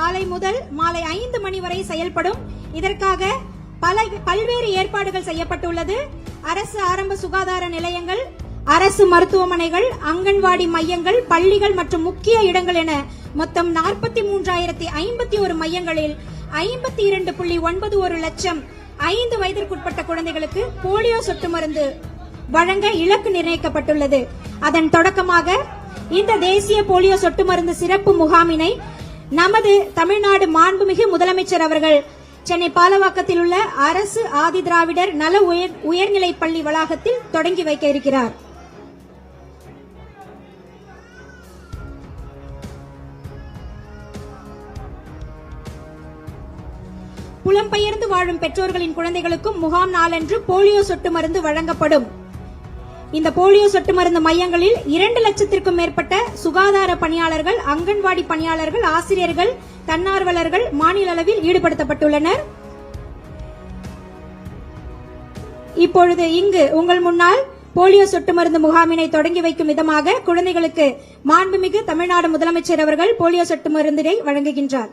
காலை முதல் மாலை 5 மணி வரை செயல்படும். இதற்காக பல்வேறு ஏற்பாடுகள் செய்யப்பட்டுள்ளது. அரசு ஆரம்ப சுகாதார நிலையங்கள், அரசு மருத்துவமனைகள், அங்கன்வாடி மையங்கள், பள்ளிகள் மற்றும் முக்கிய இடங்கள் என மொத்தம் 43,051 மையங்களில் 52.91 லட்சம் 5 வயதிற்குட்பட்ட குழந்தைகளுக்கு போலியோ சொட்டு மருந்து வழங்க இலக்கு நிர்ணயிக்கப்பட்டுள்ளது. அதன் தொடக்கமாக இந்த தேசிய போலியோ சொட்டு மருந்து சிறப்பு முகாமினை நமது தமிழ்நாடு மாண்புமிகு முதலமைச்சர் அவர்கள் சென்னை பாலவாக்கத்தில் உள்ள அரசு ஆதி திராவிடர் நல உயர்நிலைப் பள்ளி வளாகத்தில் தொடங்கி வைக்க இருக்கிறார். புலம்பெயர்ந்து வாழும் பெற்றோர்களின் குழந்தைகளுக்கும் முகாம் நாளன்று போலியோ சொட்டு மருந்து வழங்கப்படும். இந்த போலியோ சொட்டு மருந்து மையங்களில் 2 லட்சத்திற்கும் மேற்பட்ட சுகாதார பணியாளர்கள், அங்கன்வாடி பணியாளர்கள், ஆசிரியர்கள், தன்னார்வலர்கள் மாநில அளவில் ஈடுபடுத்தப்பட்டுள்ளனர். இப்பொழுது இங்கு உங்கள் முன்னால் போலியோ சொட்டு மருந்து முகாமினை தொடங்கி வைக்கும் விதமாக குழந்தைகளுக்கு மாண்புமிகு தமிழ்நாடு முதலமைச்சர் அவர்கள் போலியோ சொட்டு மருந்தினை வழங்குகின்றார்.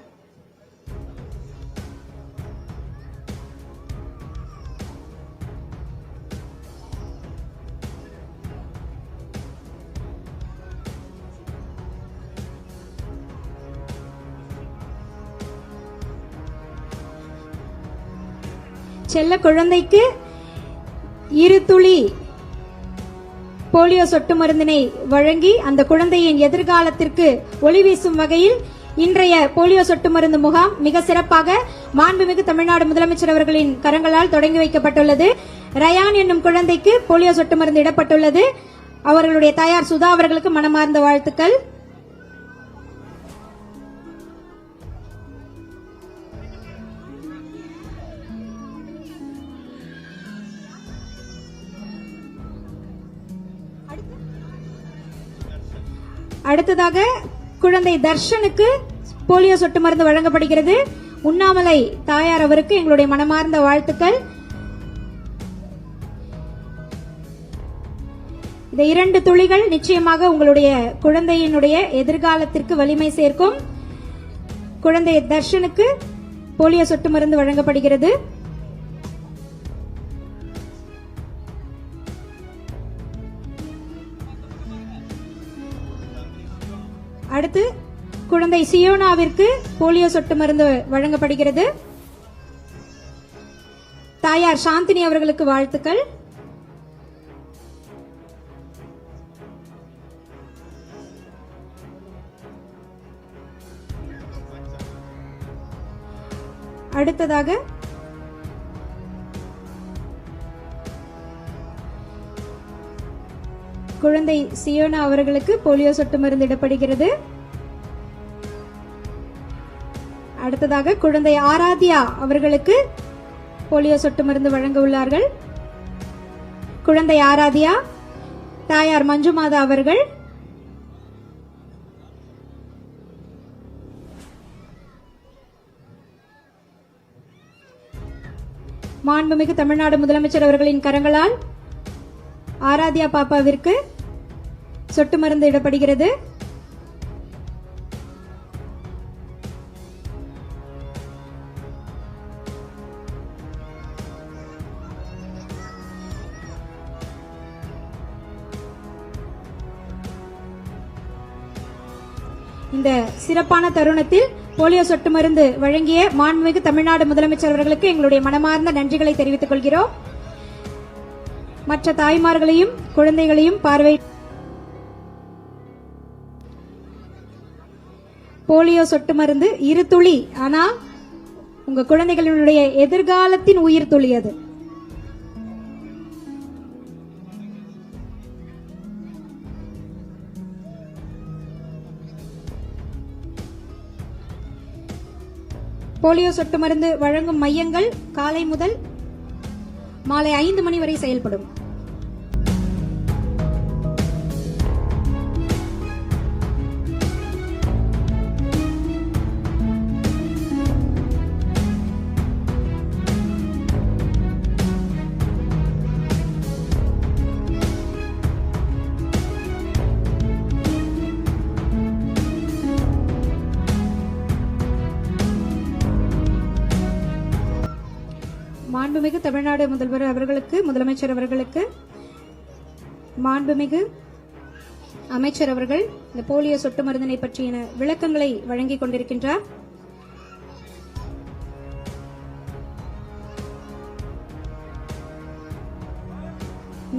செல்ல குழந்தைக்கு 2 துளி போலியோ சொட்டு மருந்தினை வழங்கி அந்த குழந்தையின் எதிர்காலத்திற்கு ஒளி வீசும் வகையில் இன்றைய போலியோ சொட்டு மருந்து முகாம் மிக சிறப்பாக மாண்புமிகு தமிழ்நாடு முதலமைச்சர் அவர்களின் கரங்களால் தொடங்கி வைக்கப்பட்டுள்ளது. ரயான் என்னும் குழந்தைக்கு போலியோ சொட்டு மருந்து இடப்பட்டுள்ளது. அவர்களுடைய தாயார் சுதா அவர்களுக்கு மனமார்ந்த வாழ்த்துக்கள். அடுத்ததாக குழந்தை தர்ஷனுக்கு போலியோ சொட்டு மருந்து வழங்கப்படுகிறது. உண்ணாமலை தாயார் அவருக்கு எங்களுடைய மனமார்ந்த வாழ்த்துக்கள். இந்த 2 துளிகள் நிச்சயமாக உங்களுடைய குழந்தையினுடைய எதிர்காலத்திற்கு வலிமை சேர்க்கும். குழந்தை தர்ஷனுக்கு போலியோ சொட்டு மருந்து வழங்கப்படுகிறது. அடுத்து குழந்தை சியோனாவிற்கு போலியோ சொட்டு மருந்து வழங்கப்படுகிறது. தாயார் சாந்தினி அவர்களுக்கு வாழ்த்துக்கள். அடுத்ததாக குழந்தை சியோனா அவர்களுக்கு போலியோ சொட்டு மருந்து இடப்படுகிறது. அடுத்ததாக குழந்தை ஆராத்யா அவர்களுக்கு போலியோ சொட்டு மருந்து வழங்க உள்ளார்கள். குழந்தை ஆராத்யா, தாயார் மஞ்சுமாதா அவர்கள். மாண்புமிகு தமிழ்நாடு முதலமைச்சர் அவர்களின் கரங்களால் ஆராத்யா பாப்பாவிற்கு சொட்டு மருந்து இடப்படுகிறது. இந்த சிறப்பான தருணத்தில் போலியோ சொட்டு மருந்து வழங்கிய மாண்புமிகு தமிழ்நாடு முதலமைச்சர் அவர்களுக்கு எங்களுடைய மனமார்ந்த நன்றிகளை தெரிவித்துக் கொள்கிறோம். மற்ற தாய்மார்களையும் குழந்தைகளையும் பார்வை போலியோ சொட்டு மருந்து 2 துளி, ஆனா உங்க குழந்தைகளுடைய எதிர்காலத்தின் உயிர் துளி அது. போலியோ சொட்டு மருந்து வழங்கும் மையங்கள் காலை முதல் மாலை 5 மணி வரை செயல்படும். மாண்புமிகு தமிழ்நாடு முதல்வர் அவர்களுக்கு, முதலமைச்சர் அவர்களுக்கு, மாண்புமிகு அமைச்சர் அவர்கள் இந்த போலியோ சொட்டு மருந்தினை பற்றிய விளக்கங்களை வழங்கிக் கொண்டிருக்கின்றார்.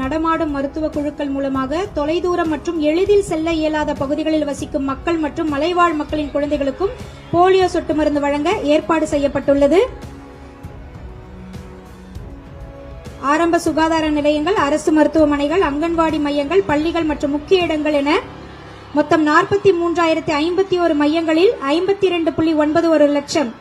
நடமாடும் மருத்துவ குழுக்கள் மூலமாக தொலைதூரம் மற்றும் எளிதில் செல்ல இயலாத பகுதிகளில் வசிக்கும் மக்கள் மற்றும் மலைவாழ் மக்களின் குழந்தைகளுக்கும் போலியோ சொட்டு மருந்து வழங்க ஏற்பாடு செய்யப்பட்டுள்ளது. ஆரம்ப சுகாதார நிலையங்கள், அரசு மருத்துவமனைகள், அங்கன்வாடி மையங்கள், பள்ளிகள் மற்றும் முக்கிய இடங்கள் என மொத்தம் 43,051 மையங்களில் 52.91 லட்சம்